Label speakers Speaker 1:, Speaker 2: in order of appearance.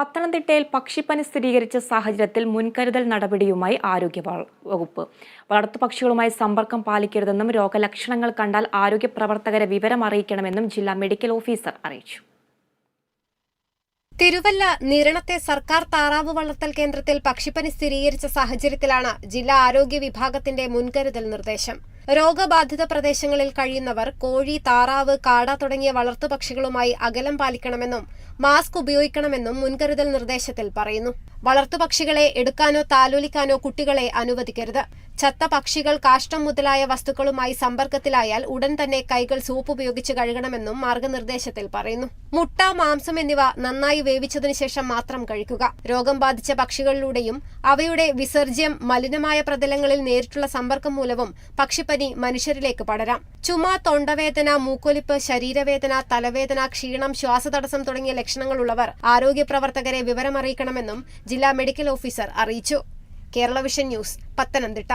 Speaker 1: പത്തനംതിട്ടയിൽ പക്ഷിപ്പനി സ്ഥിരീകരിച്ച സാഹചര്യത്തിൽ മുൻകരുതൽ നടപടിയുമായി ആരോഗ്യ വകുപ്പ്. വളർത്തുപക്ഷികളുമായി സമ്പർക്കം പാലിക്കരുതെന്നും രോഗലക്ഷണങ്ങൾ കണ്ടാൽ ആരോഗ്യ പ്രവർത്തകരെ വിവരം അറിയിക്കണമെന്നും ജില്ലാ മെഡിക്കൽ ഓഫീസർ അറിയിച്ചു.
Speaker 2: തിരുവല്ല നിരണത്തെ സർക്കാർ താറാവ് വളർത്തൽ കേന്ദ്രത്തിൽ പക്ഷിപ്പനി സ്ഥിരീകരിച്ച സാഹചര്യത്തിലാണ് ജില്ലാ ആരോഗ്യ വിഭാഗത്തിന്റെ മുൻകരുതൽ നിർദ്ദേശം. രോഗബാധിത പ്രദേശങ്ങളിൽ കഴിയുന്നവർ കോഴി, താറാവ്, കാട തുടങ്ങിയ വളർത്തുപക്ഷികളുമായി അകലം പാലിക്കണമെന്നും മാസ്ക് ഉപയോഗിക്കണമെന്നും മുൻകരുതൽ നിർദ്ദേശത്തിൽ പറയുന്നു. വളർത്തുപക്ഷികളെ എടുക്കാനോ താലോലിക്കാനോ കുട്ടികളെ അനുവദിക്കരുത്. ചത്ത പക്ഷികൾ, കാഷ്ടം മുതലായ വസ്തുക്കളുമായി സമ്പർക്കത്തിലായാൽ ഉടൻ തന്നെ കൈകൾ സോപ്പ് ഉപയോഗിച്ച് കഴുകണമെന്നും മാർഗനിർദ്ദേശത്തിൽ പറയുന്നു. മുട്ട, മാംസം എന്നിവ നന്നായി വേവിച്ചതിനു ശേഷം മാത്രം കഴിക്കുക. രോഗം ബാധിച്ച പക്ഷികളിലൂടെയും അവയുടെ വിസർജ്യം മലിനമായ പ്രതലങ്ങളിൽ നേരിട്ടുള്ള സമ്പർക്കം മൂലവും പക്ഷിപ്പനി മനുഷ്യരിലേക്ക് പടരാം. ചുമ, തൊണ്ടവേദന, മൂക്കൊലിപ്പ്, ശരീരവേദന, തലവേദന, ക്ഷീണം, ശ്വാസതടസ്സം തുടങ്ങിയ ലക്ഷണങ്ങളുള്ളവർ ആരോഗ്യ പ്രവർത്തകരെ വിവരമറിയിക്കണമെന്നും ജില്ലാ മെഡിക്കൽ ഓഫീസർ അറിയിച്ചു. Kerala vision news, Pathanamthitta.